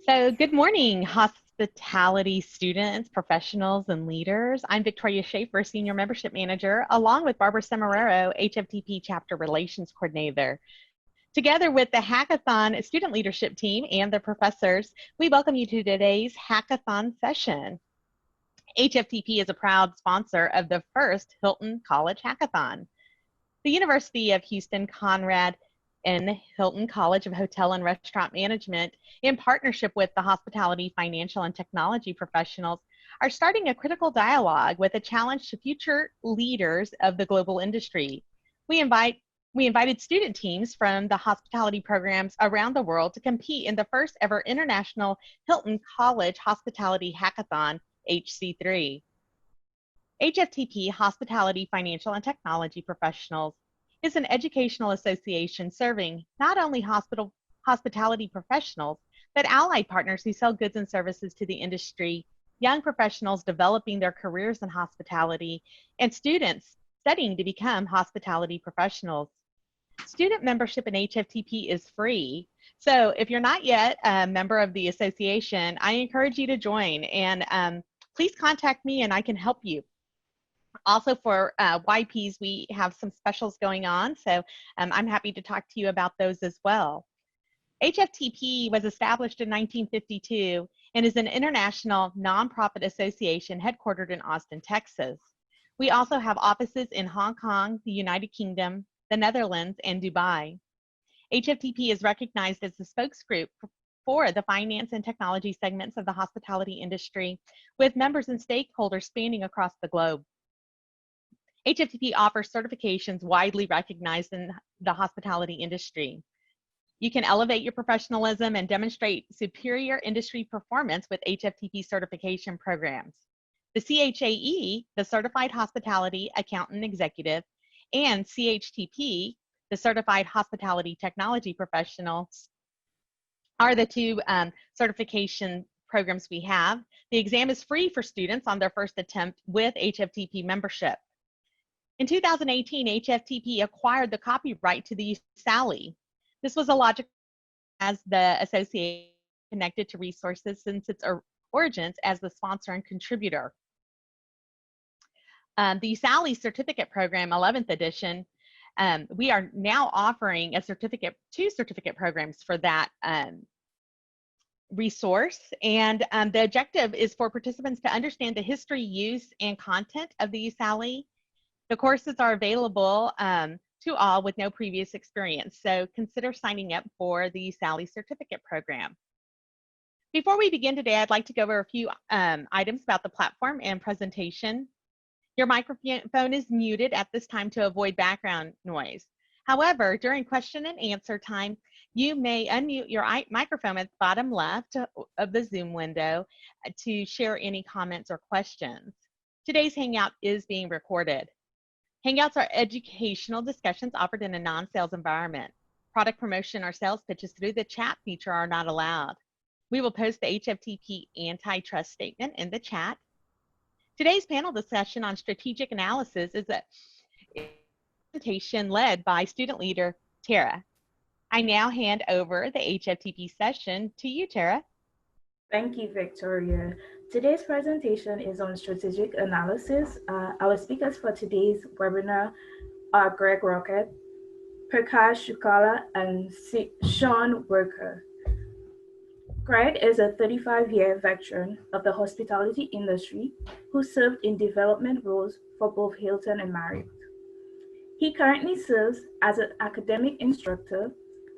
So good morning, hospitality students, professionals, and leaders. I'm Victoria Schaefer, Senior Membership Manager, along with Barbara Semeraro, HFTP Chapter Relations Coordinator. Together with the Hackathon student leadership team and the professors, we welcome you to today's Hackathon session. HFTP is a proud sponsor of the first Hilton College Hackathon. The University of Houston Conrad and Hilton College of Hotel and Restaurant Management, in partnership with the hospitality, financial, and technology professionals, are starting a critical dialogue with a challenge to future leaders of the global industry. We invited student teams from the hospitality programs around the world to compete in the first ever international Hilton College Hospitality Hackathon, HC3. HFTP, Hospitality, Financial, and Technology Professionals, is an educational association serving not only hospitality professionals, but allied partners who sell goods and services to the industry, young professionals developing their careers in hospitality, and students studying to become hospitality professionals. Student membership in HFTP is free. So if you're not yet a member of the association, I encourage you to join, and please contact me and I can help you. Also for YPs, we have some specials going on, so I'm happy to talk to you about those as well. HFTP was established in 1952 and is an international nonprofit association headquartered in Austin, Texas. We also have offices in Hong Kong, the United Kingdom, the Netherlands, and Dubai. HFTP is recognized as the spokesgroup for the finance and technology segments of the hospitality industry, with members and stakeholders spanning across the globe. HFTP offers certifications widely recognized in the hospitality industry. You can elevate your professionalism and demonstrate superior industry performance with HFTP certification programs. The CHAE, the Certified Hospitality Accountant Executive, and CHTP, the Certified Hospitality Technology Professionals, are the two certification programs we have. The exam is free for students on their first attempt with HFTP membership. In 2018, HFTP acquired the copyright to the USALI. This was a logical as the association connected to resources since its origins as the sponsor and contributor. The USALI certificate program, 11th edition, we are now offering two certificate programs for that resource. And the objective is for participants to understand the history, use, and content of the USALI. The courses are available to all with no previous experience, so consider signing up for the USALI certificate program. Before we begin today, I'd like to go over a few items about the platform and presentation. Your microphone is muted at this time to avoid background noise. However, during question and answer time, you may unmute your microphone at the bottom left of the Zoom window to share any comments or questions. Today's Hangout is being recorded. Hangouts are educational discussions offered in a non-sales environment. Product promotion or sales pitches through the chat feature are not allowed. We will post the HFTP antitrust statement in the chat. Today's panel discussion on strategic analysis is a presentation led by student leader Tara. I now hand over the HFTP session to you, Tara. Thank you, Victoria. Today's presentation is on strategic analysis. Our speakers for today's webinar are Gregg Rockett, Prakash Shukla, and Seán Worker. Gregg is a 35-year veteran of the hospitality industry who served in development roles for both Hilton and Marriott. He currently serves as an academic instructor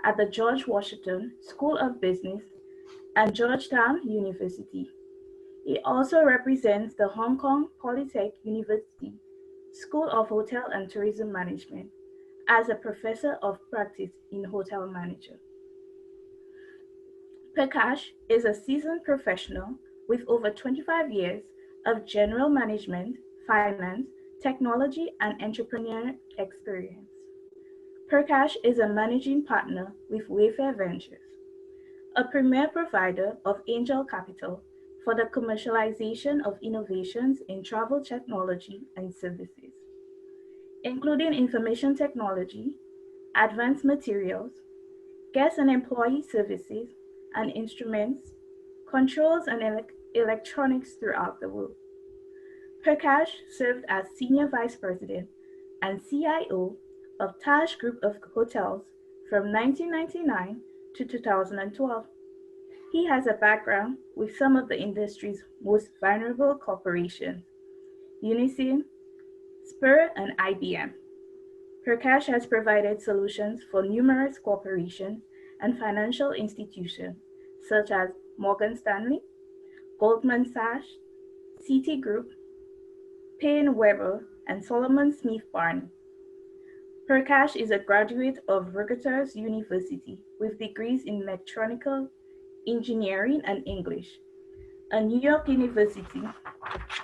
at the George Washington School of Business and Georgetown University. He also represents the Hong Kong Polytechnic University School of Hotel and Tourism Management as a professor of practice in hotel management. Prakash is a seasoned professional with over 25 years of general management, finance, technology, and entrepreneurial experience. Prakash is a managing partner with Wayfare Ventures, a premier provider of angel capital for the commercialization of innovations in travel technology and services, including information technology, advanced materials, guest and employee services, and instruments, controls, and electronics throughout the world. Prakash served as Senior Vice President and CIO of Taj Group of Hotels from 1999 to 2012. He has a background with some of the industry's most vulnerable corporations, Unisim, Spur, and IBM. Prakash has provided solutions for numerous corporations and financial institutions such as Morgan Stanley, Goldman Sachs, Citigroup, Payne Weber, and Solomon Smith Barney. Prakash is a graduate of Rutgers University with degrees in mechanical engineering and English, a New York University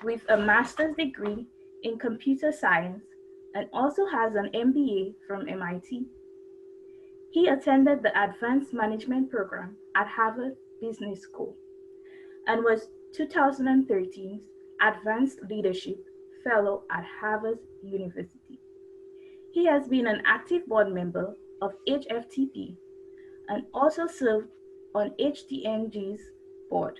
with a master's degree in computer science, and also has an MBA from MIT. He attended the Advanced Management program at Harvard Business School and was 2013's Advanced Leadership Fellow at Harvard University. He has been an active board member of HFTP and also served on HTNG's board.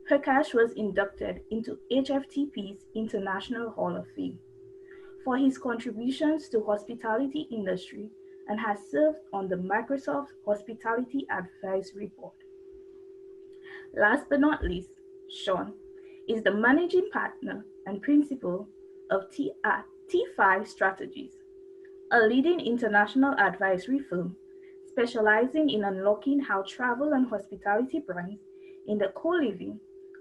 Prakash was inducted into HFTP's International Hall of Fame for his contributions to hospitality industry and has served on the Microsoft Hospitality Advisory Board. Last but not least, Seán is the managing partner and principal of T5 Strategies, a leading international advisory firm specializing in unlocking how travel and hospitality brands in the co-living,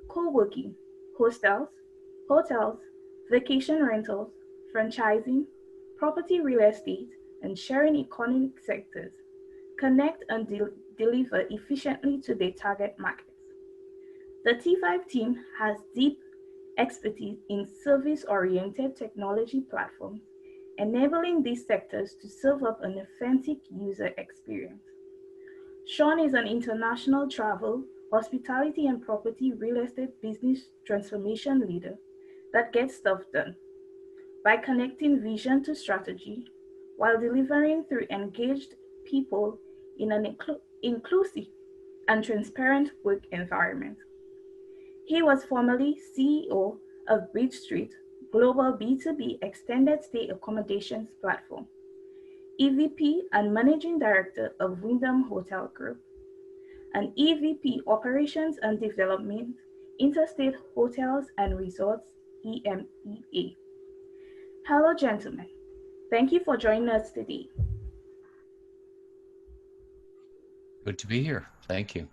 co-working, hotels, vacation rentals, franchising, property real estate, and sharing economic sectors connect and deliver efficiently to their target markets. The T5 team has deep expertise in service-oriented technology platforms, enabling these sectors to serve up an authentic user experience. Seán is an international travel, hospitality, and property real estate business transformation leader that gets stuff done by connecting vision to strategy while delivering through engaged people in an inclusive and transparent work environment. He was formerly CEO of Bridge Street, global B2B extended stay accommodations platform, EVP and Managing Director of Wyndham Hotel Group, and EVP Operations and Development, Interstate Hotels and Resorts, EMEA. Hello, gentlemen. Thank you for joining us today. Good to be here. Thank you.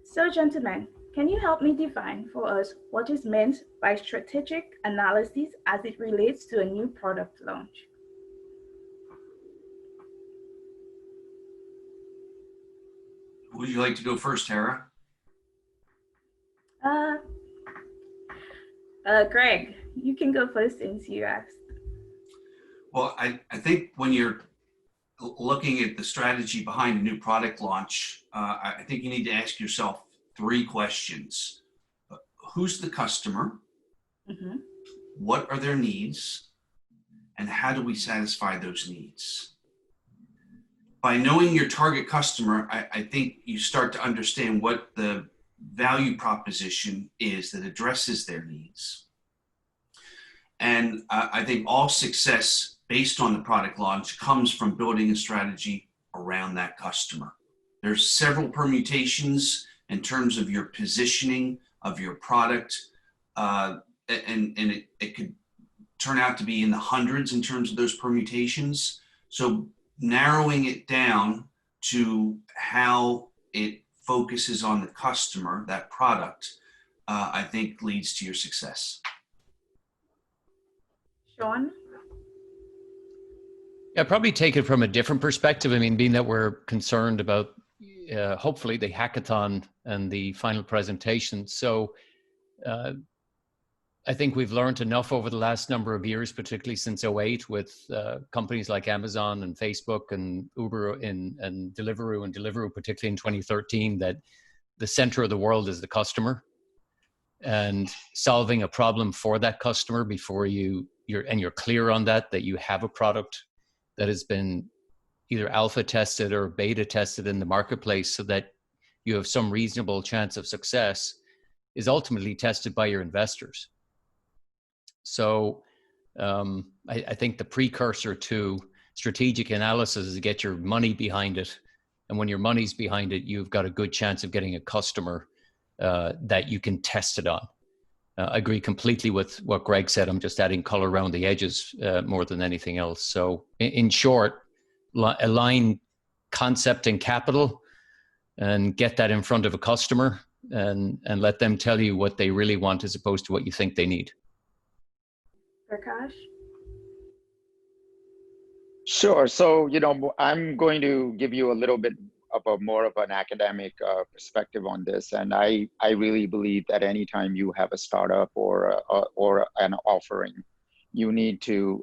So, gentlemen, can you help me define for us what is meant by strategic analysis as it relates to a new product launch? Would you like to go first, Tara? Greg, you can go first since you asked. Well, I think when you're looking at the strategy behind a new product launch, I think you need to ask yourself three questions. Who's the customer? Mm-hmm. What are their needs? And how do we satisfy those needs? By knowing your target customer, I think you start to understand what the value proposition is that addresses their needs. And I think all success based on the product launch comes from building a strategy around that customer. There's several permutations in terms of your positioning of your product, and it could turn out to be in the hundreds in terms of those permutations. So narrowing it down to how it focuses on the customer, that product, I think leads to your success. Seán? Yeah, probably take it from a different perspective. I mean, being that we're concerned about hopefully the hackathon and the final presentation. So I think we've learned enough over the last number of years, particularly since '08 with companies like Amazon and Facebook and Uber and Deliveroo, particularly in 2013, that the center of the world is the customer, and solving a problem for that customer before you're clear on that you have a product that has been either alpha tested or beta tested in the marketplace so that you have some reasonable chance of success is ultimately tested by your investors. So I think the precursor to strategic analysis is to get your money behind it. And when your money's behind it, you've got a good chance of getting a customer that you can test it on. I agree completely with what Greg said. I'm just adding color around the edges more than anything else. So in short, align concept and capital and get that in front of a customer and let them tell you what they really want as opposed to what you think they need. Prakash? Sure. So, I'm going to give you a little bit of more of an academic perspective on this. And I really believe that anytime you have a startup or an offering, you need to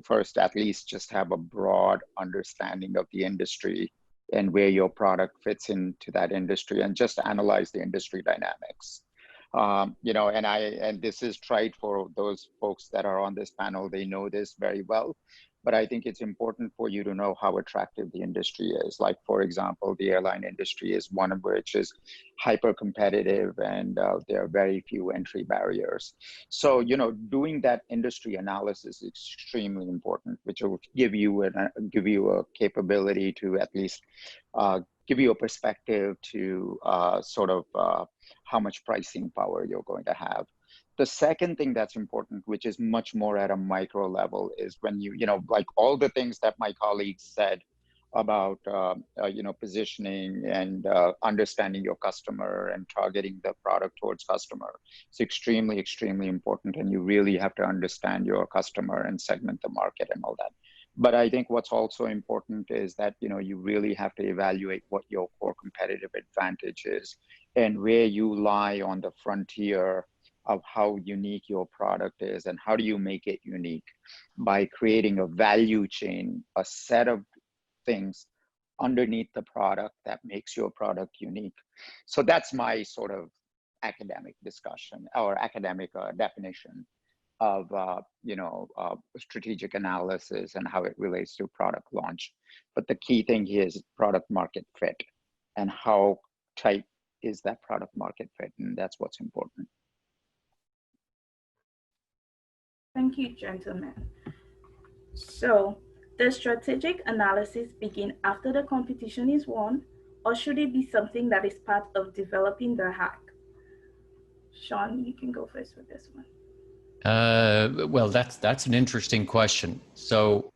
first at least just have a broad understanding of the industry and where your product fits into that industry, and just analyze the industry dynamics. And this is trite for those folks that are on this panel. They know this very well. But I think it's important for you to know how attractive the industry is. Like, for example, the airline industry is one of which is hyper competitive, and there are very few entry barriers. So, doing that industry analysis is extremely important, which will give you a capability to at least give you a perspective to how much pricing power you're going to have. The second thing that's important, which is much more at a micro level, is when like all the things that my colleagues said about, positioning and understanding your customer and targeting the product towards customer. It's extremely, extremely important. And you really have to understand your customer and segment the market and all that. But I think what's also important is that, you really have to evaluate what your core competitive advantage is and where you lie on the frontier of how unique your product is, and how do you make it unique by creating a value chain, a set of things underneath the product that makes your product unique. So that's my sort of academic discussion or academic definition of strategic analysis and how it relates to product launch. But the key thing here is product market fit, and how tight is that product market fit, and that's what's important. Thank you, gentlemen. So, does strategic analysis begin after the competition is won, or should it be something that is part of developing the hack? Seán, you can go first with this one. Well, that's an interesting question. So,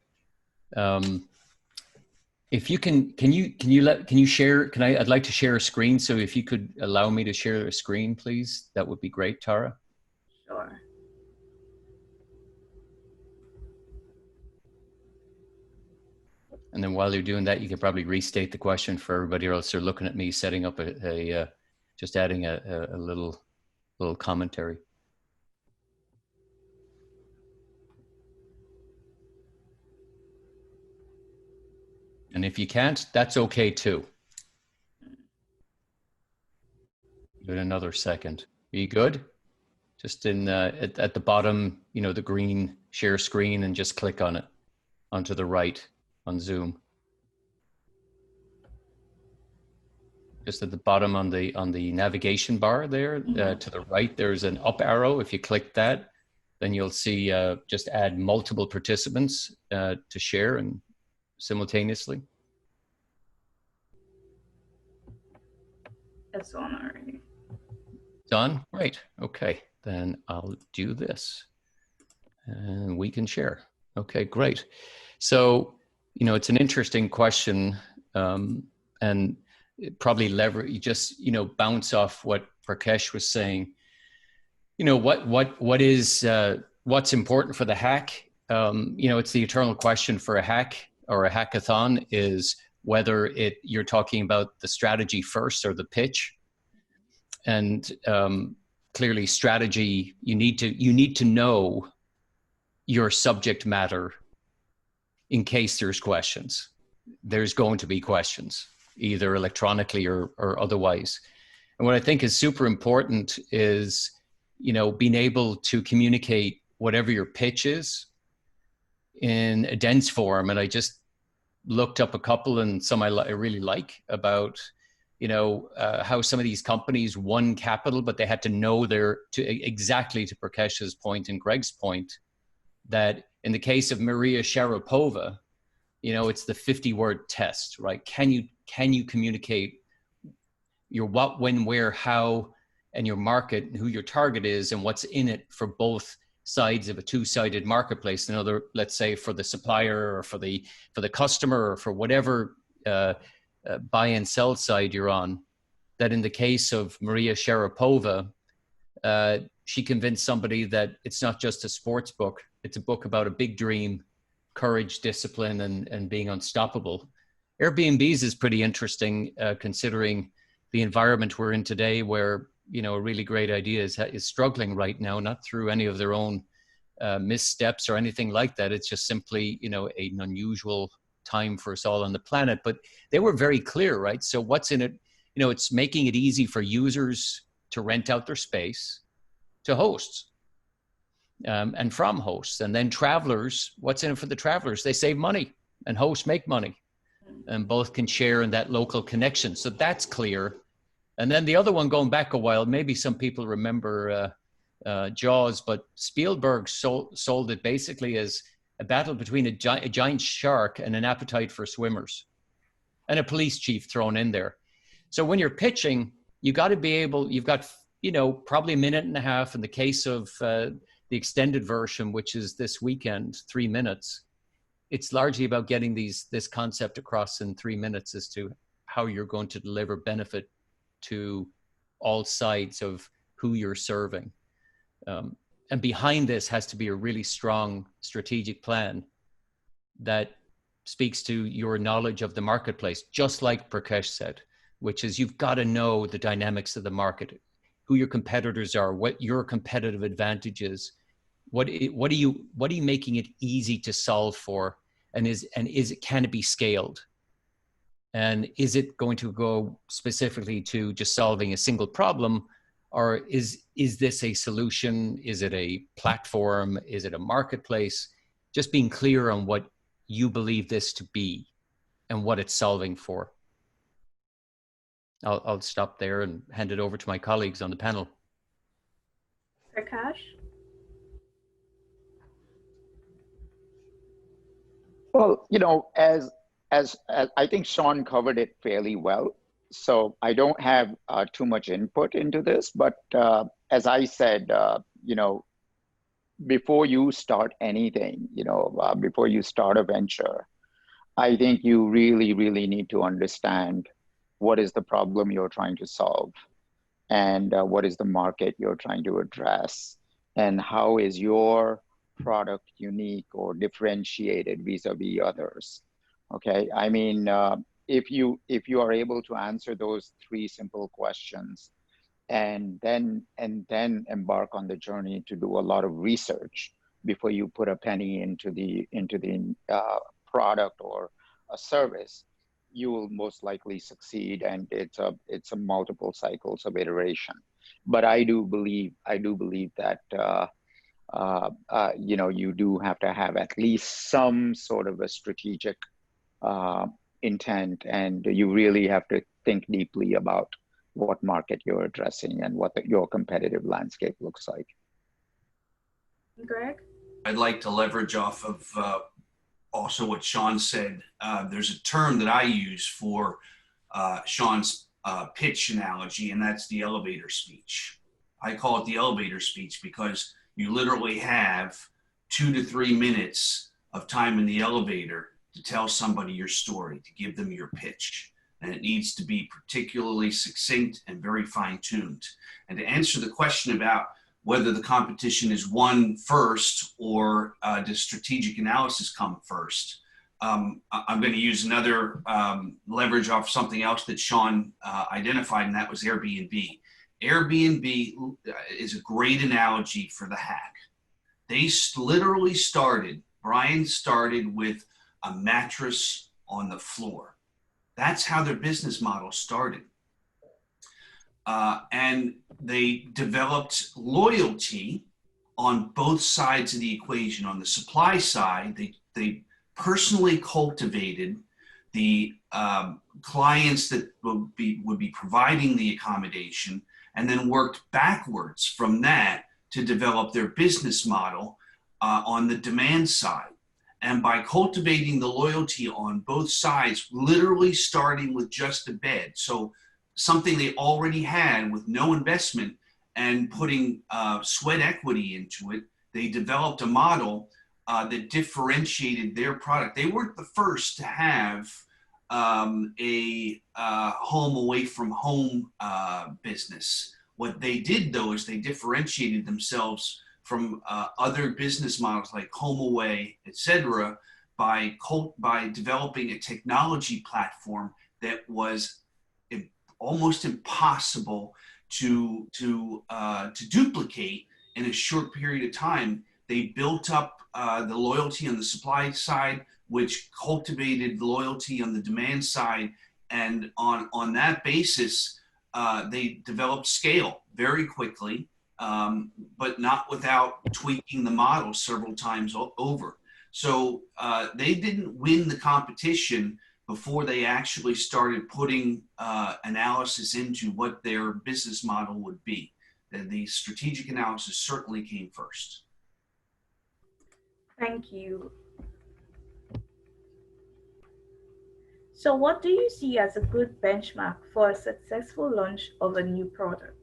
if you can you share? I'd like to share a screen. So, if you could allow me to share a screen, please, that would be great, Tara. Sure. And then while you're doing that, you can probably restate the question for everybody else. They're looking at me setting up just adding a little commentary. And if you can't, that's okay too. Give it another second. Are you good? Just in at the bottom, the green share screen, and just click on it onto the right on Zoom. Just at the bottom on the navigation bar there, to the right, there's an up arrow. If you click that, then you'll see just add multiple participants to share and simultaneously. It's on already. Done? Great. Okay, then I'll do this and we can share. Okay, great. So, it's an interesting question, and probably bounce off what Prakash was saying. What's important for the hack? It's the eternal question for a hack or a hackathon, is whether you're talking about the strategy first or the pitch. And clearly, strategy, you need to know your subject matter in case there's questions. There's going to be questions, either electronically or otherwise. And what I think is super important is, being able to communicate whatever your pitch is in a dense form, and I just looked up a couple, and some I really like, about, you know, how some of these companies won capital, but they had to know exactly to Prakash's point and Gregg's point, that in the case of Maria Sharapova, you know, it's the 50-word test, right? Can you communicate your what, when, where, how, and your market, and who your target is, and what's in it for both sides of a two-sided marketplace? Another, let's say, for the supplier, or for the customer, or for whatever buy and sell side you're on. That in the case of Maria Sharapova, she convinced somebody that it's not just a sports book, it's a book about a big dream, courage, discipline, and being unstoppable. Airbnbs is pretty interesting, considering the environment we're in today, where, you know, a really great idea is struggling right now, not through any of their own missteps or anything like that. It's just simply, you know, an unusual time for us all on the planet. But they were very clear, right? So what's in it? You know, it's making it easy for users to rent out their space to hosts, and from hosts. And then travelers, what's in it for the travelers? They save money, and hosts make money, and both can share in that local connection. So that's clear. And then the other one, going back a while, maybe some people remember Jaws, but Spielberg sold it basically as a battle between a giant shark and an appetite for swimmers, and a police chief thrown in there. So when you're pitching, you've got, you know, probably a minute and a half. In the case of the extended version, which is this weekend, 3 minutes, it's largely about getting this concept across in 3 minutes as to how you're going to deliver benefit to all sides of who you're serving. And behind this has to be a really strong strategic plan that speaks to your knowledge of the marketplace, just like Prakash said, which is you've got to know the dynamics of the market, who your competitors are, what your competitive advantage is, what are you making it easy to solve for, and can it be scaled? And is it going to go specifically to just solving a single problem, or is this a solution? Is it a platform? Is it a marketplace? Just being clear on what you believe this to be and what it's solving for. I'll stop there and hand it over to my colleagues on the panel. Prakash? Well, you know, as I think Seán covered it fairly well, so I don't have too much input into this, but as I said, you know, before you start anything, you know, before you start a venture, I think you really, really need to understand what is the problem you're trying to solve, and what is the market you're trying to address, and how is your product unique or differentiated vis-a-vis others. Okay, I mean, if you are able to answer those three simple questions, and then embark on the journey to do a lot of research before you put a penny into the product or a service, you will most likely succeed. And it's a multiple cycles of iteration. But I do believe that you know, you do have to have at least some sort of a strategic intent, and you really have to think deeply about what market you're addressing and what your competitive landscape looks like. Gregg? I'd like to leverage off of also what Seán said. There's a term that I use for Seán's pitch analogy, and that's the elevator speech. I call it the elevator speech because you literally have 2 to 3 minutes of time in the elevator to tell somebody your story, to give them your pitch. And it needs to be particularly succinct and very fine-tuned. And to answer the question about whether the competition is won first or does strategic analysis come first, I'm going to use another leverage off something else that Seán identified, and that was Airbnb. Airbnb is a great analogy for the hack. They literally Brian started with a mattress on the floor. That's how their business model started. And they developed loyalty on both sides of the equation. On the supply side, they personally cultivated the clients that would be providing the accommodation, and then worked backwards from that to develop their business model on the demand side. And by cultivating the loyalty on both sides, literally starting with just a bed, so something they already had with no investment, and putting sweat equity into it, they developed a model that differentiated their product. They weren't the first to have a home away from home business. What they did, though, is they differentiated themselves from other business models like HomeAway, et cetera, by developing a technology platform that was almost impossible to duplicate in a short period of time. They built up the loyalty on the supply side, which cultivated loyalty on the demand side, and on that basis, they developed scale very quickly. But not without tweaking the model several times over. So they didn't win the competition before they actually started putting analysis into what their business model would be. The strategic analysis certainly came first. Thank you. So what do you see as a good benchmark for a successful launch of a new product?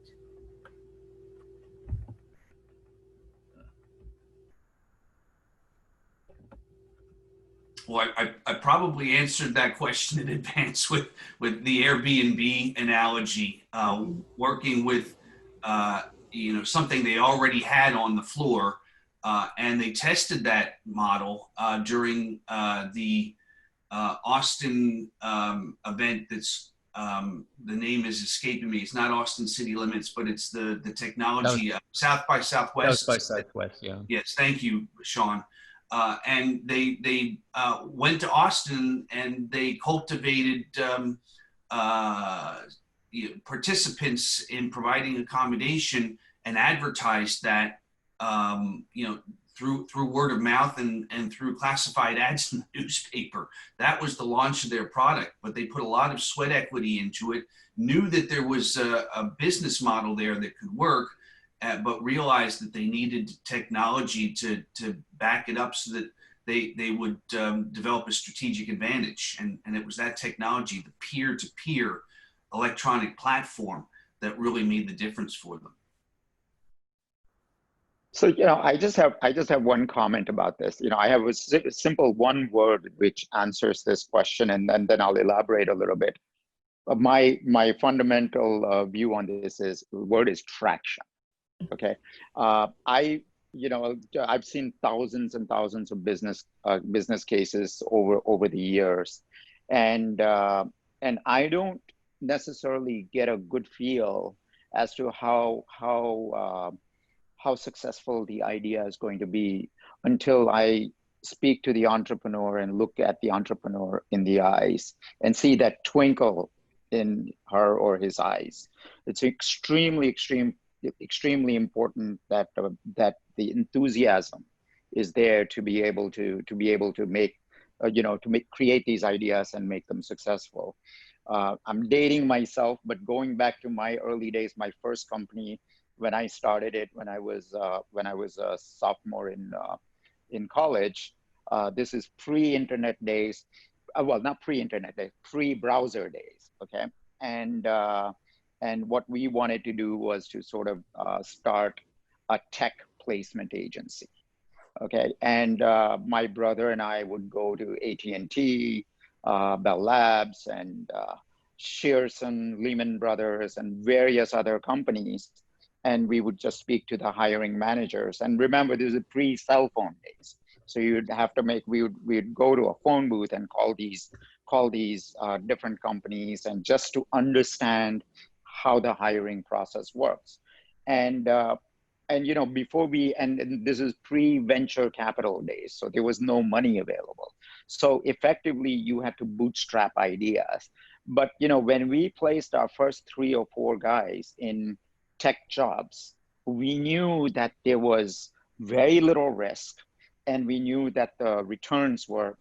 Well, I probably answered that question in advance with the Airbnb analogy, working with something they already had on the floor, and they tested that model during the Austin event. That's the name is escaping me. It's not Austin City Limits, but it's the technology South by Southwest. South by Southwest, yeah. Yes, thank you, Seán. And they went to Austin, and they cultivated participants in providing accommodation, and advertised that through word of mouth and through classified ads in the newspaper. That was the launch of their product, but they put a lot of sweat equity into it, knew that there was a business model there that could work, but realized that they needed technology to back it up so that they would develop a strategic advantage. And it was that technology, the peer-to-peer electronic platform, that really made the difference for them. So, I just have one comment about this. I have a simple one word which answers this question, and then I'll elaborate a little bit. My fundamental view on this is, the word is traction. Okay, I've seen thousands and thousands of business cases over the years, and I don't necessarily get a good feel as to how successful the idea is going to be until I speak to the entrepreneur and look at the entrepreneur in the eyes and see that twinkle in her or his eyes. It's extremely important that the enthusiasm is there to be able to make create these ideas and make them successful. I'm dating myself, but going back to my early days, my first company, when I started it, when I was a sophomore in college, this is pre-internet days. Well, not pre-internet days, pre-browser days. Okay, and what we wanted to do was to sort of start a tech placement agency. Okay, and my brother and I would go to AT&T, Bell Labs, and Shearson, Lehman Brothers, and various other companies, and we would just speak to the hiring managers. And remember, this is pre-cell phone days, so you'd have to we'd go to a phone booth and call these different companies, and just to understand how the hiring process works. And before and this is pre-venture capital days, so there was no money available. So effectively, you had to bootstrap ideas. But when we placed our first 3 or 4 guys in tech jobs, we knew that there was very little risk, and we knew that the returns were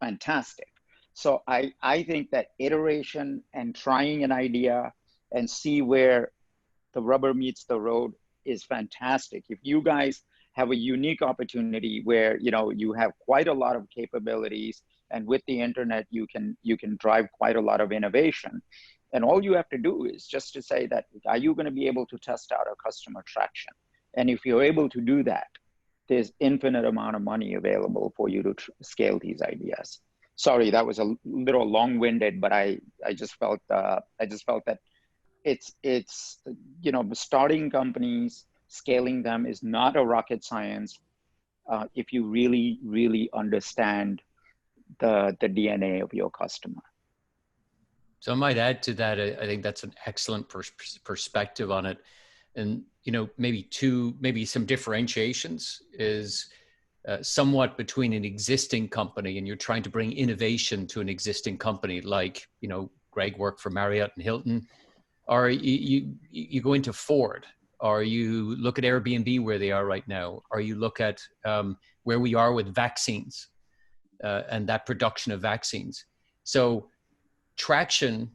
fantastic. So I think that iteration and trying an idea and see where the rubber meets the road is fantastic. If you guys have a unique opportunity where you have quite a lot of capabilities, and with the internet you can drive quite a lot of innovation, and all you have to do is just to say that, are you going to be able to test out a customer traction? And if you're able to do that, there's infinite amount of money available for you to scale these ideas. Sorry, that was a little long-winded, but I just felt that it's starting companies, scaling them is not a rocket science if you really understand the DNA of your customer. So I might add to that. I think that's an excellent perspective on it, and maybe some differentiations is somewhat between an existing company and you're trying to bring innovation to an existing company, like Gregg worked for Marriott and Hilton, or you go into Ford, or you look at Airbnb where they are right now, or you look at where we are with vaccines and that production of vaccines. So traction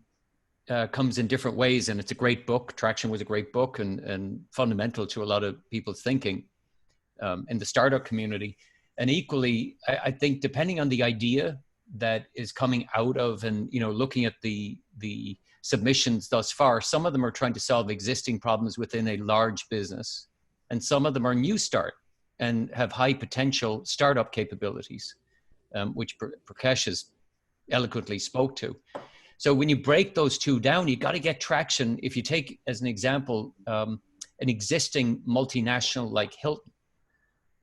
comes in different ways, and it's a great book. Traction was a great book and fundamental to a lot of people's thinking in the startup community. And equally, I think depending on the idea that is coming out of, and looking at the submissions thus far, some of them are trying to solve existing problems within a large business, and some of them are new start and have high potential startup capabilities, which Prakash has eloquently spoke to. So when you break those two down, you got to get traction. If you take as an example an existing multinational like Hilton,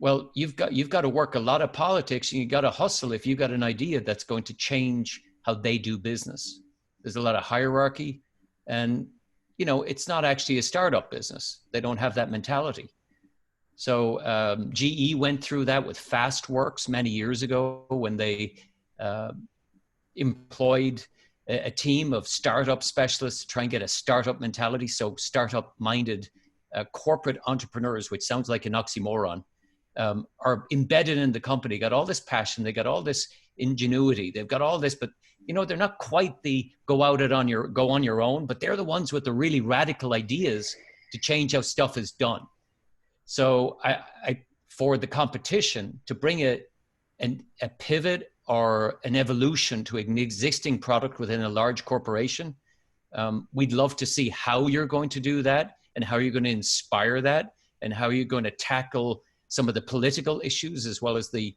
well, you've got to work a lot of politics, and you got to hustle if you've got an idea that's going to change how they do business. There's a lot of hierarchy, and it's not actually a startup business. They don't have that mentality. So GE went through that with FastWorks many years ago when they employed a team of startup specialists to try and get a startup mentality. So startup-minded corporate entrepreneurs, which sounds like an oxymoron, are embedded in the company, got all this passion, they got all this ingenuity, they've got all this, but they're not quite the go on your own, but they're the ones with the really radical ideas to change how stuff is done. So I for the competition to bring a pivot or an evolution to an existing product within a large corporation, we'd love to see how you're going to do that, and how you're going to inspire that, and how you're going to tackle some of the political issues as well as the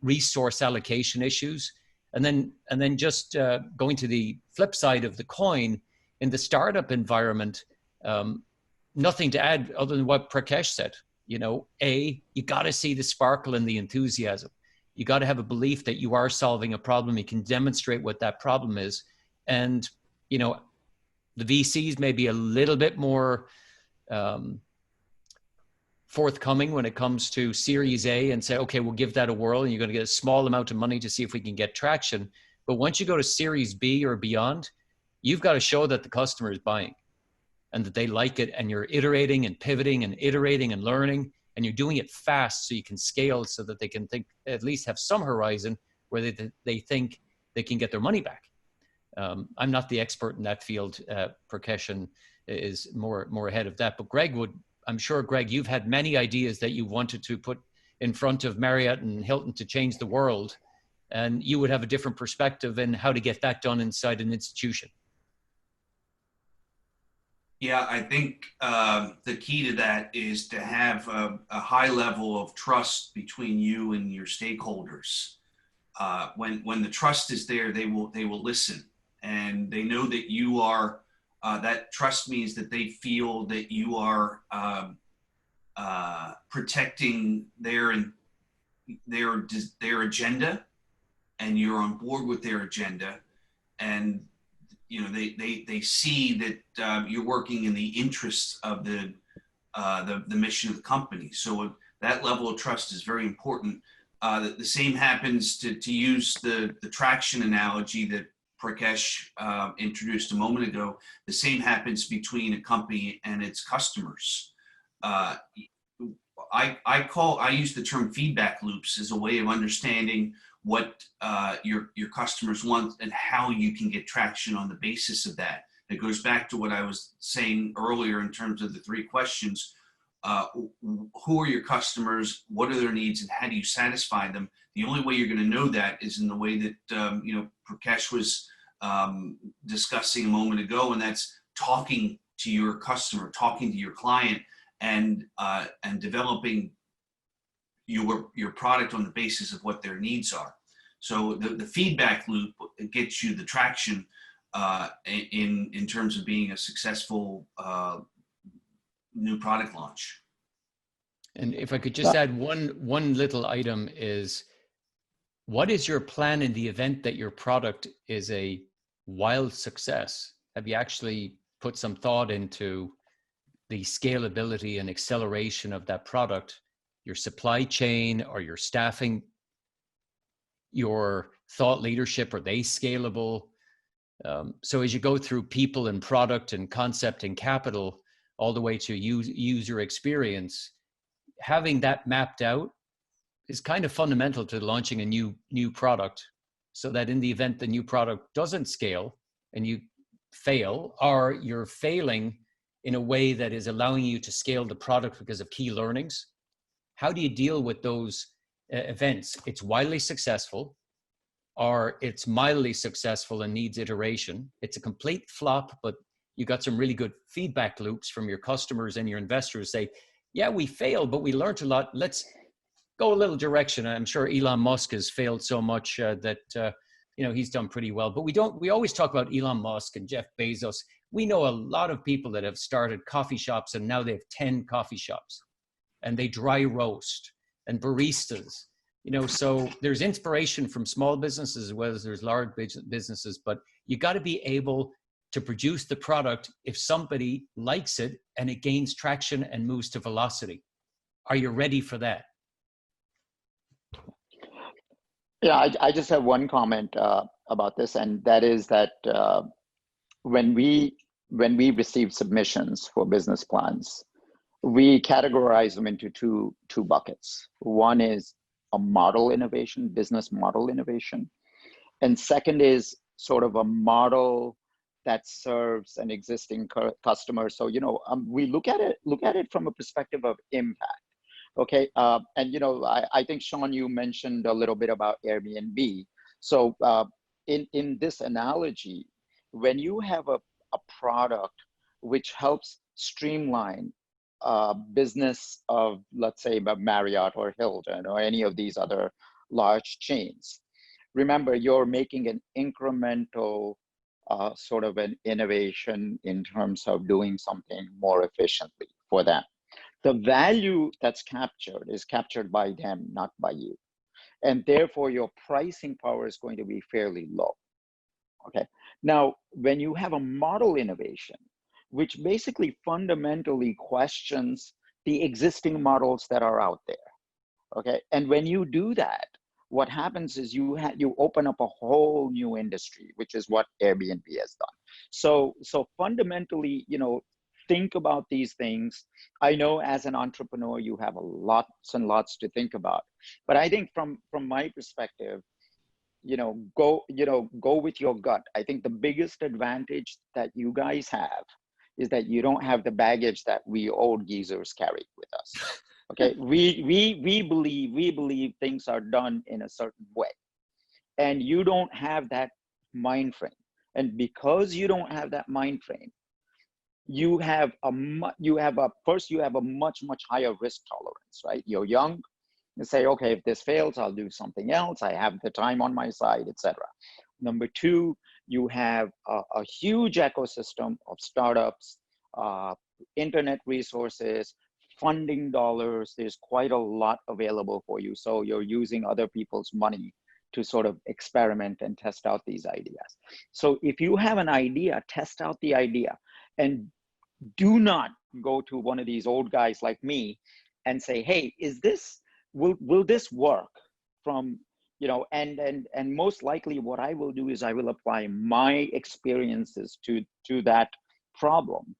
resource allocation issues. And then just going to the flip side of the coin, in the startup environment, nothing to add other than what Prakash said. You got to see the sparkle and the enthusiasm. You got to have a belief that you are solving a problem. You can demonstrate what that problem is. And, the VCs may be a little bit more forthcoming when it comes to Series A and say, okay, we'll give that a whirl, and you're going to get a small amount of money to see if we can get traction. But once you go to Series B or beyond, you've got to show that the customer is buying and that they like it, and you're iterating and pivoting and iterating and learning, and you're doing it fast so you can scale, so that they can think, at least have some horizon where they think they can get their money back. I'm not the expert in that field. Prakash is more ahead of that, but I'm sure, Gregg, you've had many ideas that you wanted to put in front of Marriott and Hilton to change the world, and you would have a different perspective in how to get that done inside an institution. Yeah, I think the key to that is to have a high level of trust between you and your stakeholders. When the trust is there, they will listen, and they know that you are. That trust means that they feel that you are protecting their agenda, and you're on board with their agenda, and they see that you're working in the interests of the mission of the company. So that level of trust is very important. The same happens, to use the traction analogy that Prakash introduced a moment ago. The same happens between a company and its customers. I use the term feedback loops as a way of understanding what your customers want and how you can get traction on the basis of that. It goes back to what I was saying earlier in terms of the 3 questions. Who are your customers? What are their needs, and how do you satisfy them? The only way you're going to know that is in the way that Prakash was discussing a moment ago, and that's talking to your customer, talking to your client, and developing your product on the basis of what their needs are. So the feedback loop gets you the traction in terms of being a successful new product launch. And if I could just add one little item is, what is your plan in the event that your product is a wild success? Have you actually put some thought into the scalability and acceleration of that product, your supply chain or your staffing, your thought leadership? Are they scalable? So as you go through people and product and concept and capital, all the way to user experience, having that mapped out is kind of fundamental to launching a new product, so that in the event the new product doesn't scale and you fail, or you're failing in a way that is allowing you to scale the product because of key learnings, how do you deal with those events? It's wildly successful, or it's mildly successful and needs iteration. It's a complete flop, but you got some really good feedback loops from your customers and your investors say, yeah, we failed, but we learned a lot. Let's go a little direction. I'm sure Elon Musk has failed so much that he's done pretty well. But we always talk about Elon Musk and Jeff Bezos. We know a lot of people that have started coffee shops, and now they have 10 coffee shops, and they dry roast, and baristas. So there's inspiration from small businesses as well as there's large businesses, but you got to be able to produce the product if somebody likes it and it gains traction and moves to velocity. Are you ready for that? Yeah, I just have one comment about this, and that is that when we receive submissions for business plans, we categorize them into two buckets. One is a model innovation, business model innovation, and second is sort of a model that serves an existing customer. So we look at it from a perspective of impact. Okay, and I think Seán, you mentioned a little bit about Airbnb. So in this analogy, when you have a product which helps streamline business of, let's say, Marriott or Hilton or any of these other large chains, remember, you're making an incremental sort of an innovation in terms of doing something more efficiently for them. The value that's captured is captured by them, not by you. And therefore, your pricing power is going to be fairly low. Okay. Now, when you have a model innovation, which basically fundamentally questions the existing models that are out there, okay? And when you do that, what happens is you open up a whole new industry, which is what Airbnb has done. So fundamentally, think about these things. I know as an entrepreneur, you have lots and lots to think about, but I think from my perspective, go with your gut. I think the biggest advantage that you guys have is that you don't have the baggage that we old geezers carry with us. Okay, we believe things are done in a certain way, and you don't have that mind frame. And because you don't have that mind frame, you have a much higher risk tolerance, right? You're young. You say, okay, if this fails, I'll do something else. I have the time on my side, etc. Number two, you have a huge ecosystem of startups, internet resources, funding dollars. There's quite a lot available for you. So you're using other people's money to sort of experiment and test out these ideas. So if you have an idea, test out the idea, and do not go to one of these old guys like me and say, hey, will this work from, and most likely what I will do is I will apply my experiences to that problem.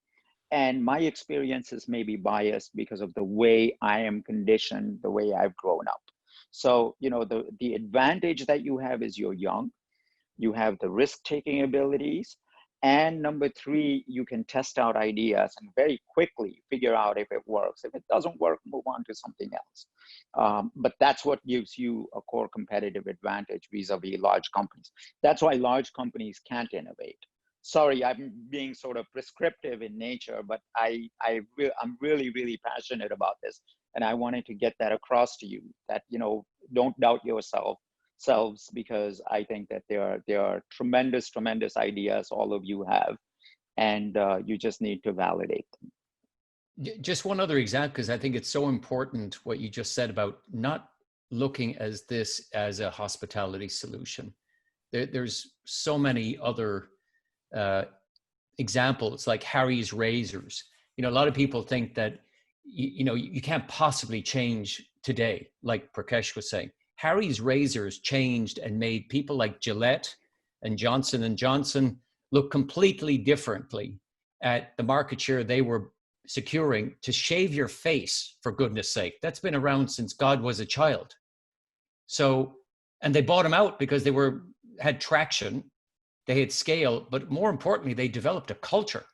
And my experiences may be biased because of the way I am conditioned, the way I've grown up. So, you know, the advantage that you have is you're young, you have the risk-taking abilities, and number three, you can test out ideas and very quickly figure out if it works. If it doesn't work, move on to something else. But that's what gives you a core competitive advantage vis-a-vis large companies. That's why large companies can't innovate. Sorry, I'm being sort of prescriptive in nature, but I'm really, really passionate about this. And I wanted to get that across to you that, you know, don't doubt yourselves, because I think that there are tremendous ideas all of you have, and you just need to validate them. Just one other example, because I think it's so important what you just said about not looking as this as a hospitality solution. There's so many other examples, like Harry's Razors. You know, a lot of people think that you know, you can't possibly change today, like Prakash was saying. Harry's Razors changed and made people like Gillette and Johnson & Johnson look completely differently at the market share they were securing to shave your face, for goodness sake. That's been around since God was a child. So, and they bought them out because they had traction, they had scale, but more importantly, they developed a culture.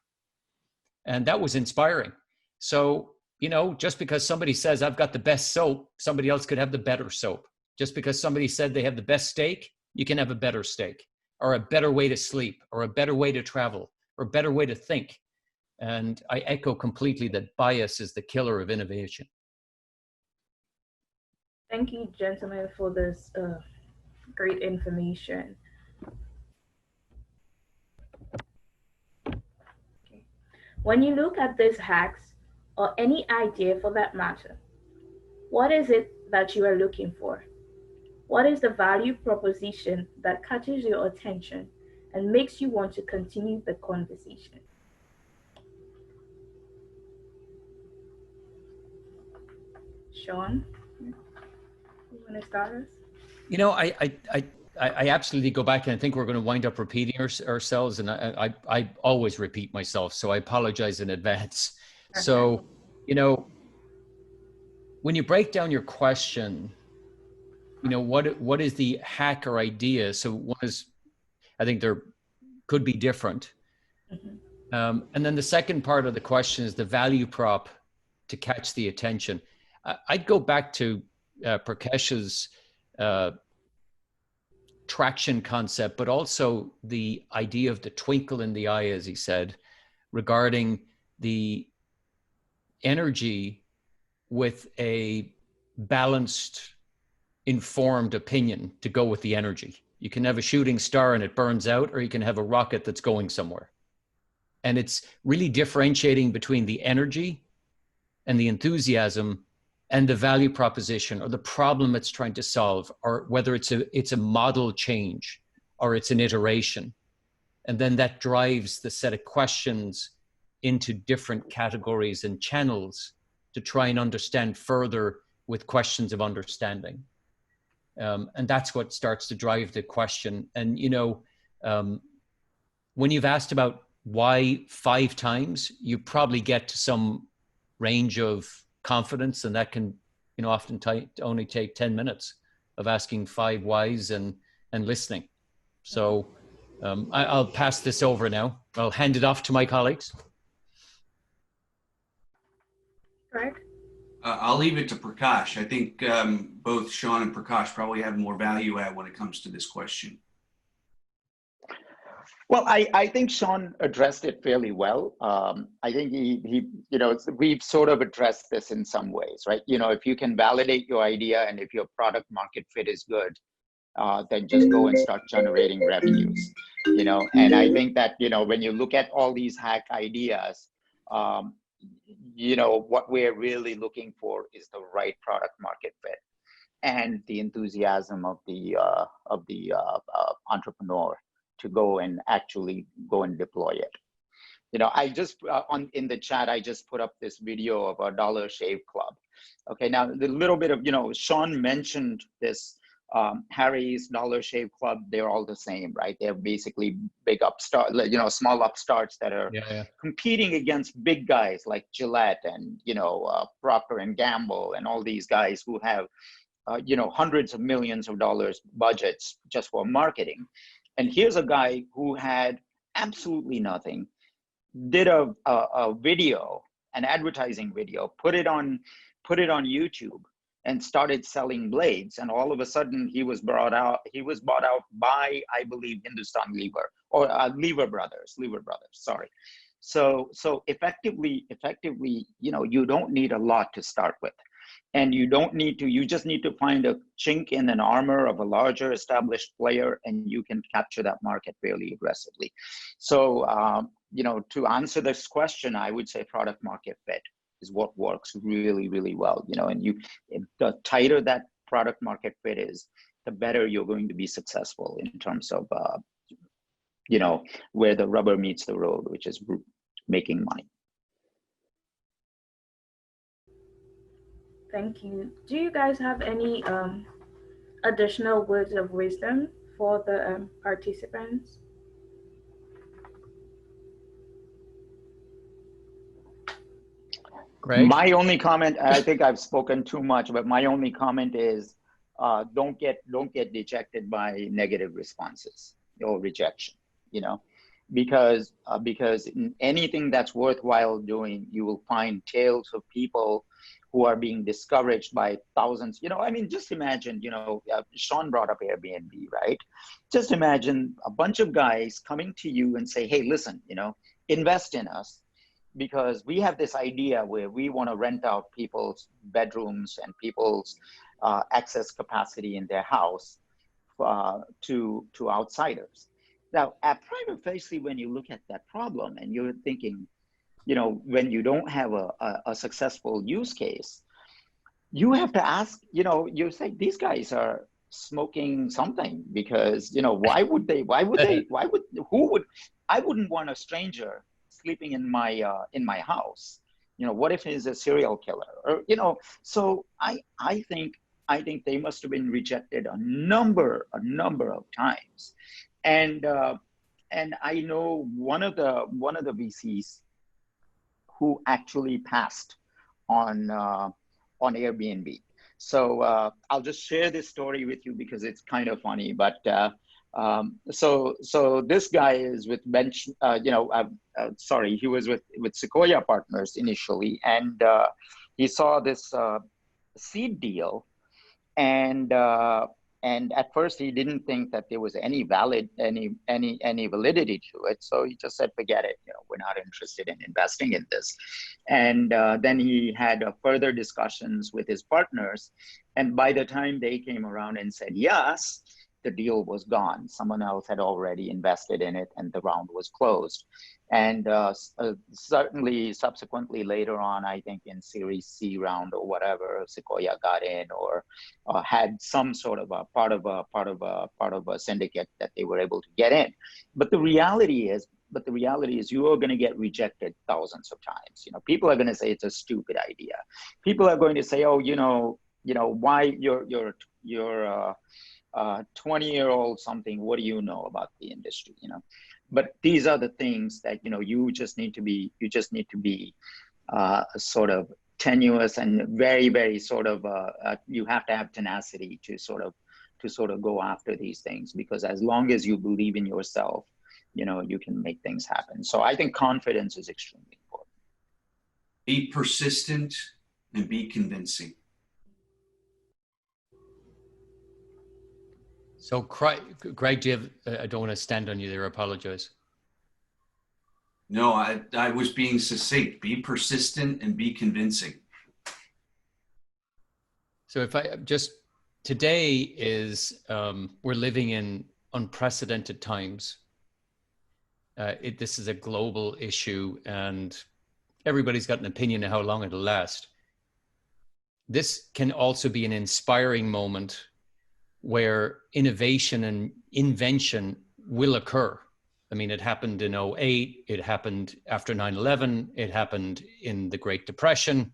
And that was inspiring. So, you know, just because somebody says, I've got the best soap, somebody else could have the better soap. Just because somebody said they have the best steak, you can have a better steak, or a better way to sleep, or a better way to travel, or a better way to think. And I echo completely that bias is the killer of innovation. Thank you, gentlemen, for this great information. Okay. When you look at these hacks, or any idea for that matter, what is it that you are looking for? What is the value proposition that catches your attention and makes you want to continue the conversation? Seán, you want to start us? You know, I absolutely go back, and I think we're going to wind up repeating ourselves, and I always repeat myself, so I apologize in advance. Okay. So, you know, when you break down your question, you know, what is the hack or idea? So one is, I think there could be different. Mm-hmm. And then the second part of the question is the value prop to catch the attention. I'd go back to Prakash's traction concept, but also the idea of the twinkle in the eye, as he said, regarding the energy with a balanced, informed opinion to go with the energy. You can have a shooting star and it burns out, or you can have a rocket that's going somewhere. And it's really differentiating between the energy and the enthusiasm and the value proposition or the problem it's trying to solve, or whether it's a model change or it's an iteration. And then that drives the set of questions into different categories and channels to try and understand further with questions of understanding. And that's what starts to drive the question. And, you know, when you've asked about why 5 times, you probably get to some range of confidence, and that can, you know, often only take 10 minutes of asking 5 whys and listening. So I'll pass this over now. I'll hand it off to my colleagues. Gregg? I'll leave it to Prakash. I think both Seán and Prakash probably have more value add when it comes to this question. Well, I think Seán addressed it fairly well. I think he you know, we've sort of addressed this in some ways, right? You know, if you can validate your idea and if your product market fit is good, then just go and start generating revenues, you know? And I think that, you know, when you look at all these hack ideas, you know, what we're really looking for is the right product market fit and the enthusiasm of the entrepreneur to go and actually go and deploy it. You know, I just in the chat, I just put up this video of a Dollar Shave Club. Okay, now the little bit of, you know, Seán mentioned this Harry's, Dollar Shave Club, they're all the same, right? They're basically big upstart, small upstarts that are competing against big guys like Gillette and, Procter and Gamble and all these guys who have, hundreds of millions of dollars budgets just for marketing. And here's a guy who had absolutely nothing, did a video, an advertising video, put it on YouTube, and started selling blades. And all of a sudden he was bought out by, I believe, Hindustan Lever or Lever Brothers, sorry. So effectively, you don't need a lot to start with. And you just need to find a chink in an armor of a larger established player, and you can capture that market fairly aggressively. So, to answer this question, I would say product market fit is what works really, really well, and the tighter that product market fit is, the better you're going to be successful in terms of, where the rubber meets the road, which is making money. Thank you. Do you guys have any additional words of wisdom for the participants? Gregg? My only comment, I think I've spoken too much, but my only comment is don't get dejected by negative responses or rejection, because in anything that's worthwhile doing, you will find tales of people who are being discouraged by thousands. Just imagine, Seán brought up Airbnb, right? Just imagine a bunch of guys coming to you and say, hey, listen, invest in us, because we have this idea where we want to rent out people's bedrooms and people's access capacity in their house to outsiders. Now, at prima facie, when you look at that problem and you're thinking, when you don't have a successful use case, you have to ask, you say, these guys are smoking something, because, I wouldn't want a stranger sleeping in my house. What if he's a serial killer? Or, so I think they must have been rejected a number of times. And I know one of the VCs who actually passed on Airbnb. So I'll just share this story with you because it's kind of funny. But so this guy is with he was with Sequoia Partners initially, and he saw this seed deal, and at first he didn't think that there was any validity to it. So he just said, forget it, we're not interested in investing in this. And then he had further discussions with his partners. And by the time they came around and said yes, the deal was gone. Someone else had already invested in it and the round was closed. And certainly subsequently later on, I think in Series C round or whatever, Sequoia got in or had some sort of a part of a syndicate that they were able to get in. But the reality is you are going to get rejected thousands of times. People are going to say it's a stupid idea. People are going to say, oh, why you're 20-year-old something, what do you know about the industry, But these are the things that, you just need to be sort of tenuous and very, very sort of, you have to have tenacity to sort of go after these things, because as long as you believe in yourself, you can make things happen. So I think confidence is extremely important. Be persistent and be convincing. So, Gregg, do you have, I don't want to stand on you there, I apologize. No, I was being succinct. Be persistent and be convincing. So if today is, we're living in unprecedented times. This is a global issue and everybody's got an opinion of how long it'll last. This can also be an inspiring moment where innovation and invention will occur. I mean, it happened in 2008, it happened after 9/11, it happened in the Great Depression,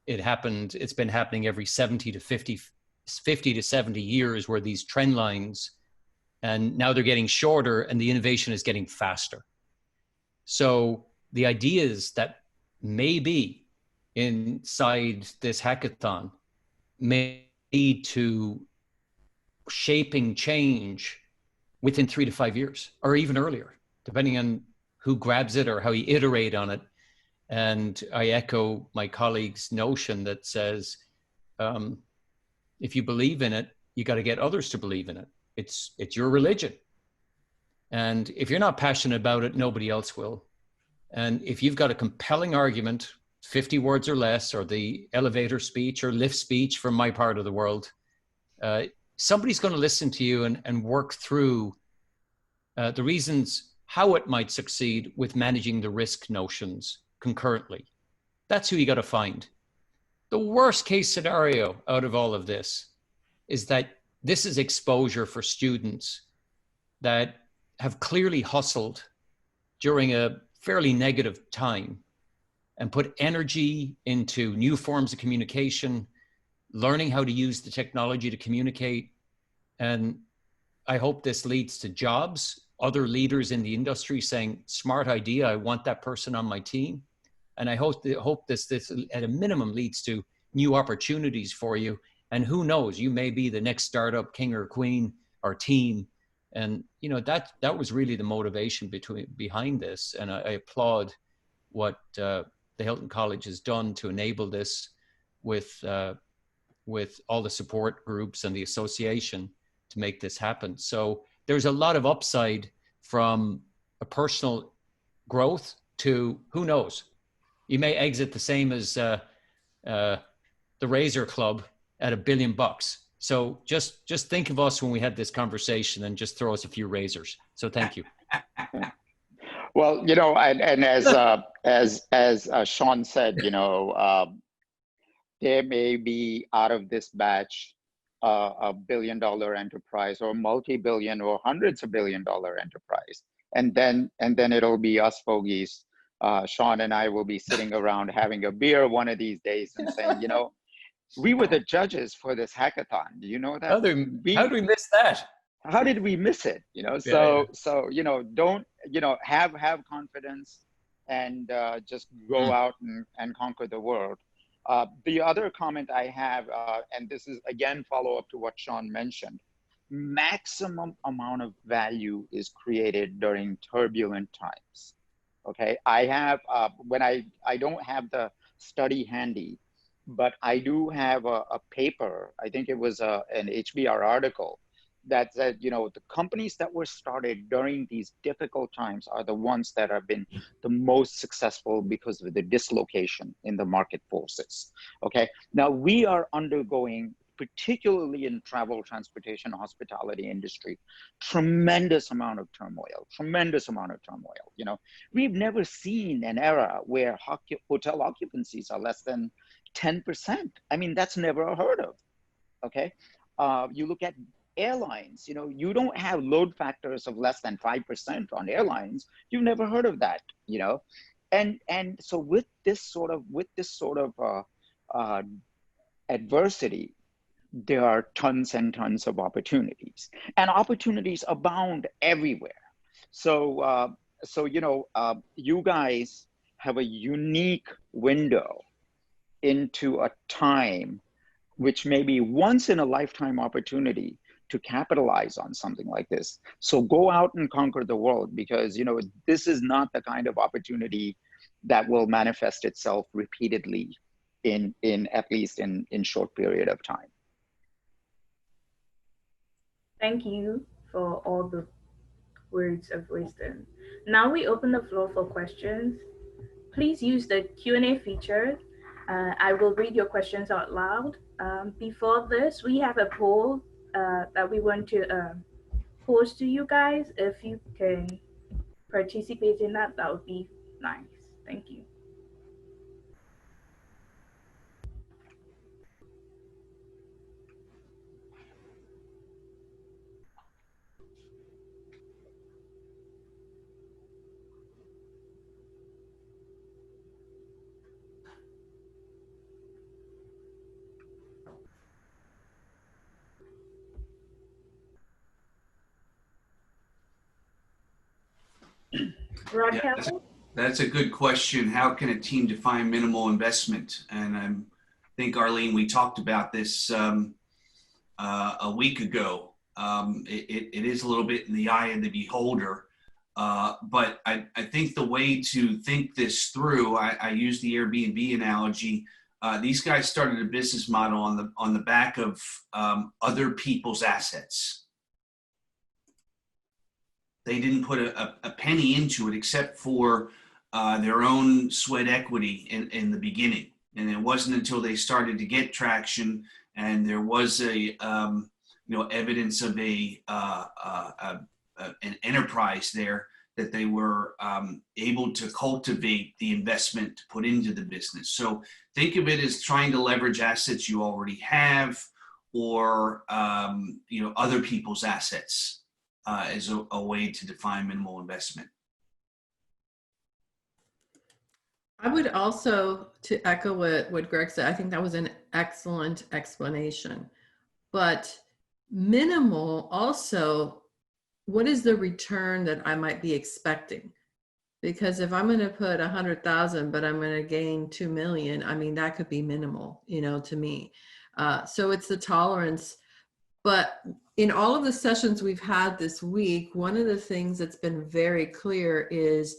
it's been happening every 70 to 50 50 to 70 years were these trend lines, and now they're getting shorter and the innovation is getting faster. So the ideas that may be inside this hackathon may lead to shaping change within 3 to 5 years, or even earlier, depending on who grabs it or how you iterate on it. And I echo my colleague's notion that says, if you believe in it, you got to get others to believe in it. It's your religion. And if you're not passionate about it, nobody else will. And if you've got a compelling argument, 50 words or less, or the elevator speech or lift speech from my part of the world, somebody's going to listen to you and work through the reasons how it might succeed with managing the risk notions concurrently. That's who you got to find. The worst case scenario out of all of this is that this is exposure for students that have clearly hustled during a fairly negative time and put energy into new forms of communication, learning how to use the technology to communicate. And I hope this leads to jobs, other leaders in the industry saying, smart idea, I want that person on my team. And I hope this at a minimum leads to new opportunities for you. And who knows, you may be the next startup king or queen or team. And you know, that was really the motivation behind this. And I applaud what the Hilton College has done to enable this with all the support groups and the association to make this happen. So there's a lot of upside from a personal growth to, who knows, you may exit the same as the Razor Club at $1 billion. So just think of us when we had this conversation and just throw us a few razors. So thank you. Well, you know, and as Seán said, you know, there may be out of this batch a $1 billion enterprise or multi-billion or hundreds of $1 billion enterprise, and then it'll be us fogies. Seán and I will be sitting around having a beer one of these days and saying, you know, we were the judges for this hackathon. Do you know that? How did we miss that? How did we miss it? You know, so you know, don't, you know, have confidence and just go out and conquer the world. The other comment I have, and this is again follow up to what Seán mentioned, maximum amount of value is created during turbulent times. Okay, I have when I don't have the study handy, but I do have a paper. I think it was an HBR article that said, you know, the companies that were started during these difficult times are the ones that have been the most successful because of the dislocation in the market forces. Okay, now we are undergoing, particularly in travel, transportation, hospitality industry, tremendous amount of turmoil. You know, we've never seen an era where hotel occupancies are less than 10%. I mean, that's never heard of. Okay, you look at airlines, you know, you don't have load factors of less than 5% on airlines. You've never heard of that, you know, and so with this sort of adversity, there are tons and tons of opportunities, and opportunities abound everywhere. So you know, you guys have a unique window into a time which may be once in a lifetime opportunity to capitalize on something like this. So go out and conquer the world, because, you know, this is not the kind of opportunity that will manifest itself repeatedly in at least in short period of time. Thank you for all the words of wisdom. Now we open the floor for questions. Please use the Q&A feature. I will read your questions out loud. Before this, we have a poll that we want to pose to you guys. If you can participate in that, that would be nice. Thank you. Yeah, Raquel? that's a good question. How can a team define minimal investment? And I think, Arlene, we talked about this a week ago. It is a little bit in the eye of the beholder. But I think the way to think this through, I use the Airbnb analogy. These guys started a business model on the back of other people's assets. They didn't put a penny into it except for their own sweat equity in the beginning. And it wasn't until they started to get traction and there was evidence of an enterprise there that they were able to cultivate the investment to put into the business. So think of it as trying to leverage assets you already have, or other people's assets as a way to define minimal investment. I would also, to echo what Greg said, I think that was an excellent explanation. But minimal also, what is the return that I might be expecting? Because if I'm going to put 100,000, but I'm going to gain 2 million, I mean, that could be minimal, to me. So it's the tolerance. But in all of the sessions we've had this week, one of the things that's been very clear is,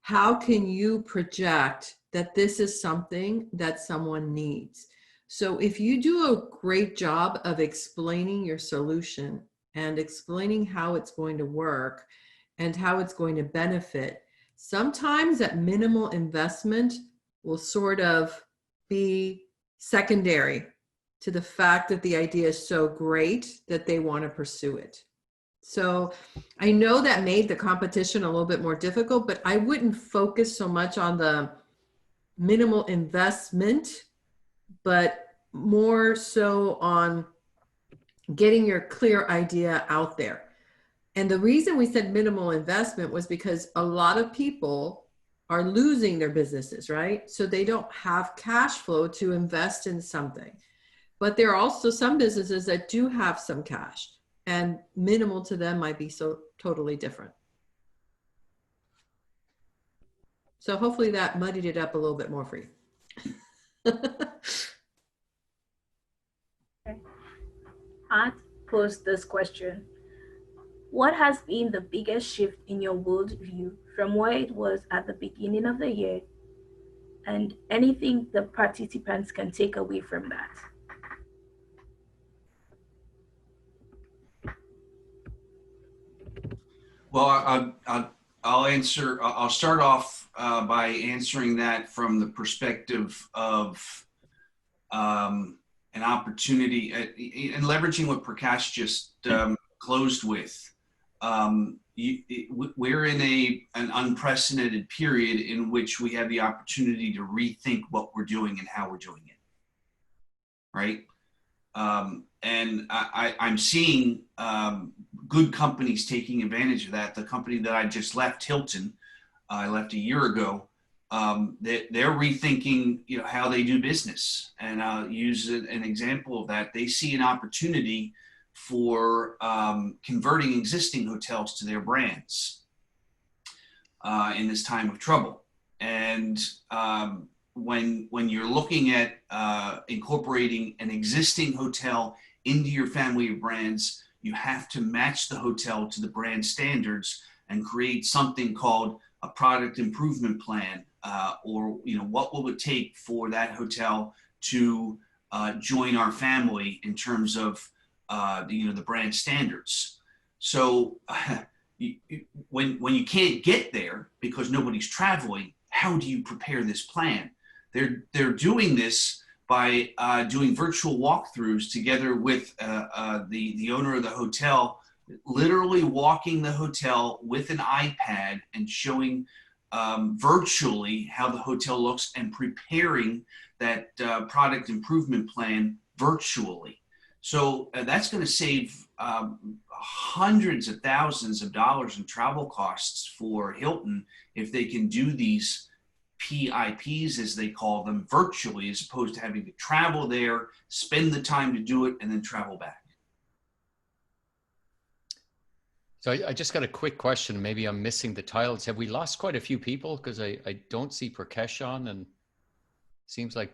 how can you project that this is something that someone needs? So if you do a great job of explaining your solution and explaining how it's going to work and how it's going to benefit, sometimes that minimal investment will sort of be secondary to the fact that the idea is so great that they want to pursue it. So I know that made the competition a little bit more difficult, but I wouldn't focus so much on the minimal investment, but more so on getting your clear idea out there. And the reason we said minimal investment was because a lot of people are losing their businesses, right? So they don't have cash flow to invest in something. But there are also some businesses that do have some cash, and minimal to them might be so totally different. So hopefully that muddied it up a little bit more for you. Okay. I'd pose this question. What has been the biggest shift in your worldview from where it was at the beginning of the year, and anything the participants can take away from that? Well, I'll answer. I'll start off by answering that from the perspective of an opportunity and leveraging what Prakash just closed with. We're in an unprecedented period in which we have the opportunity to rethink what we're doing and how we're doing it. Right. And I'm seeing good companies taking advantage of that. The company that I just left, Hilton, I left a year ago. They're rethinking, how they do business. And I'll use an example of that. They see an opportunity for converting existing hotels to their brands in this time of trouble. And when you're looking at incorporating an existing hotel into your family of brands, you have to match the hotel to the brand standards and create something called a product improvement plan, or what will it take for that hotel to join our family in terms of the brand standards. So when you can't get there because nobody's traveling, how do you prepare this plan? They're doing this by doing virtual walkthroughs together with the owner of the hotel, literally walking the hotel with an iPad and showing virtually how the hotel looks and preparing that product improvement plan virtually. So that's going to save hundreds of thousands of dollars in travel costs for Hilton if they can do these PIPs, as they call them, virtually, as opposed to having to travel there, spend the time to do it, and then travel back. So I just got a quick question. Maybe I'm missing the titles. Have we lost quite a few people? Because I don't see Prakash on, and seems like,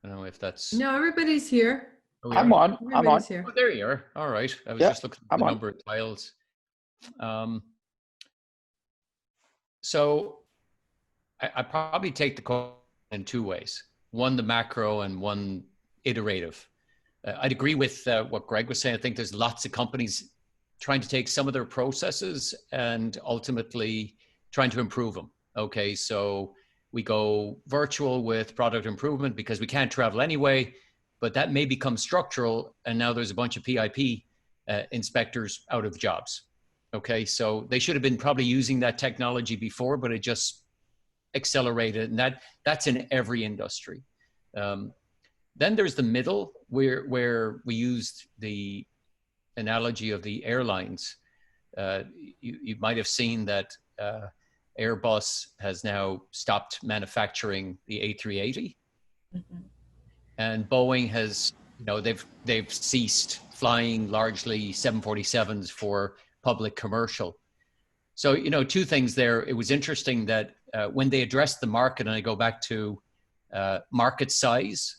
I don't know if that's. No, everybody's here. Oh, we I'm are? on. I'm on. Everybody's here. Oh, there you are. All right. I was Yeah, just looking at I'm the on. number of tiles. So I probably take the question in two ways. One, the macro, and one iterative. I'd agree with what Greg was saying. I think there's lots of companies trying to take some of their processes and ultimately trying to improve them. Okay, so we go virtual with product improvement because we can't travel anyway, but that may become structural, and now there's a bunch of PIP inspectors out of jobs. Okay, so they should have been probably using that technology before, but it just accelerated, and that's in every industry. Then there's the middle where we used the analogy of the airlines. You might have seen that Airbus has now stopped manufacturing the A380, and Boeing has, they've ceased flying largely 747s for public commercial. So, two things there. It was interesting that when they addressed the market, and I go back to market size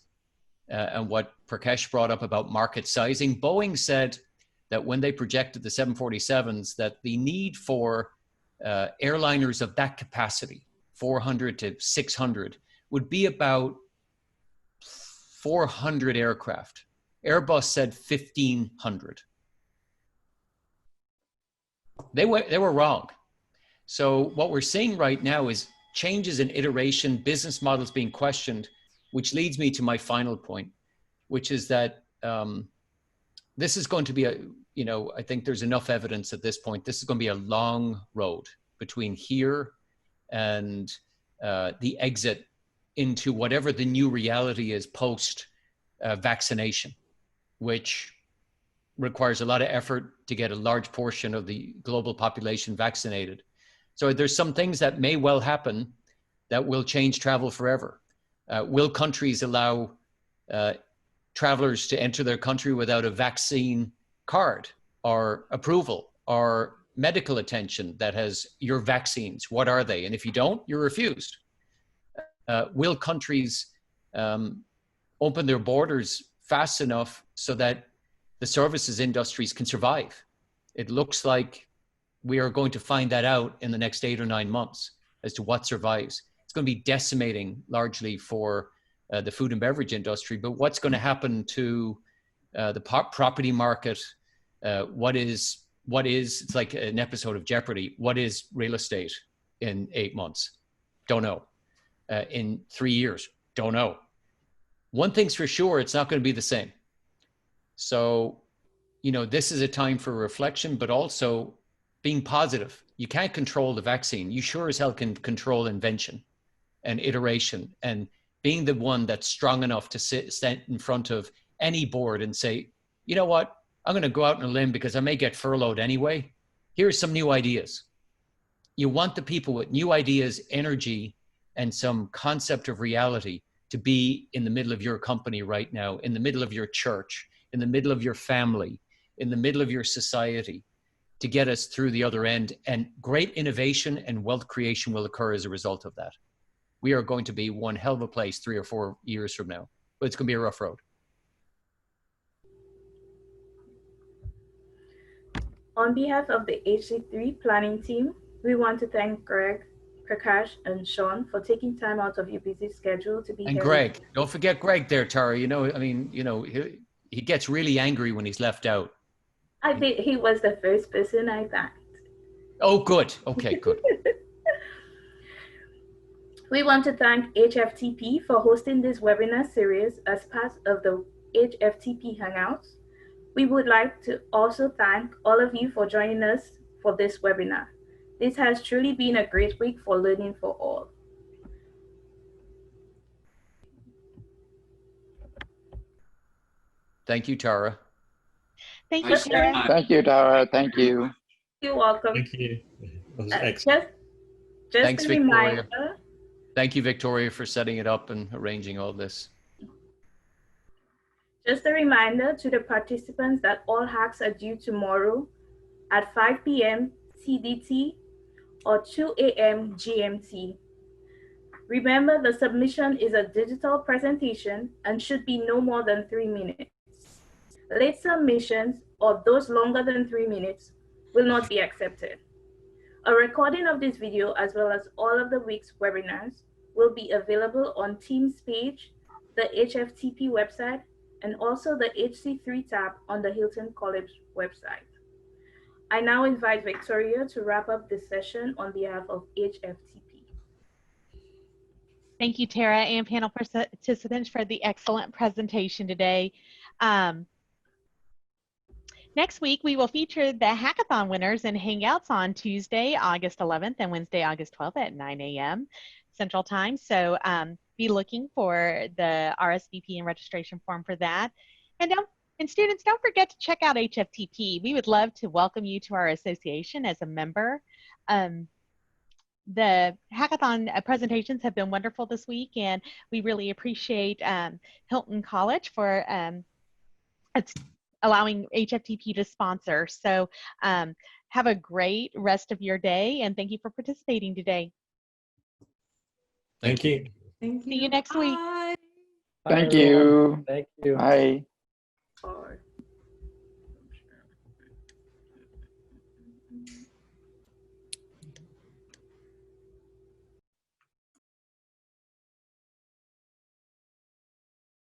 and what Prakash brought up about market sizing, Boeing said that when they projected the 747s, that the need for airliners of that capacity, 400 to 600, would be about 400 aircraft. Airbus said 1,500. They were wrong. So what we're seeing right now is changes in iteration, business models being questioned, which leads me to my final point, which is that this is going to be I think there's enough evidence at this point. This is going to be a long road between here and the exit into whatever the new reality is post vaccination, which requires a lot of effort to get a large portion of the global population vaccinated. So there's some things that may well happen that will change travel forever. Will countries allow travelers to enter their country without a vaccine card or approval or medical attention that has your vaccines? What are they? And if you don't, you're refused. Will countries open their borders fast enough so that the services industries can survive? It looks like we are going to find that out in the next 8 or 9 months as to what survives. It's going to be decimating largely for the food and beverage industry, but what's going to happen to the property market? What is, it's like an episode of Jeopardy. What is real estate in 8 months? Don't know. In 3 years? Don't know. One thing's for sure, it's not going to be the same. So, this is a time for reflection, but also being positive. You can't control the vaccine. You sure as hell can control invention and iteration and being the one that's strong enough to stand in front of any board and say, you know what, I'm going to go out on a limb because I may get furloughed anyway. Here's some new ideas. You want the people with new ideas, energy, and some concept of reality to be in the middle of your company right now, in the middle of your church, in the middle of your family, in the middle of your society, to get us through the other end. And great innovation and wealth creation will occur as a result of that. We are going to be one hell of a place 3 or 4 years from now, but it's going to be a rough road. On behalf of the HC3 planning team, we want to thank Greg, Prakash, and Seán for taking time out of your busy schedule to be here. And Greg, don't forget Greg there, Tara. He gets really angry when he's left out. I think he was the first person I thanked. Oh, good. Okay, good. We want to thank HFTP for hosting this webinar series as part of the HFTP Hangouts. We would like to also thank all of you for joining us for this webinar. This has truly been a great week for learning for all. Thank you, Tara. Thank you, Tara. Tara. Thank you, Tara. Thank you. You're welcome. Thank you. That was excellent. Just Thanks, a Victoria. reminder. Thank you, Victoria, for setting it up and arranging all this. Just a reminder to the participants that all hacks are due tomorrow at 5 p.m. CDT or 2 a.m. GMT. Remember, the submission is a digital presentation and should be no more than 3 minutes. Late submissions or those longer than 3 minutes will not be accepted. A recording of this video, as well as all of the week's webinars, will be available on Teams page, the HFTP website, and also the HC3 tab on the Hilton College website. I now invite Victoria to wrap up this session on behalf of HFTP. Thank you, Tara, and panel participants for the excellent presentation today. Next week, we will feature the Hackathon winners in Hangouts on Tuesday, August 11th and Wednesday, August 12th at 9 a.m. Central Time. So be looking for the RSVP and registration form for that. And students, don't forget to check out HFTP. We would love to welcome you to our association as a member. The Hackathon presentations have been wonderful this week, and we really appreciate Hilton College for allowing HFTP to sponsor. So have a great rest of your day, and thank you for participating today. Thank you. Thank you. See you next week. Bye. Thank you. Thank you. Bye.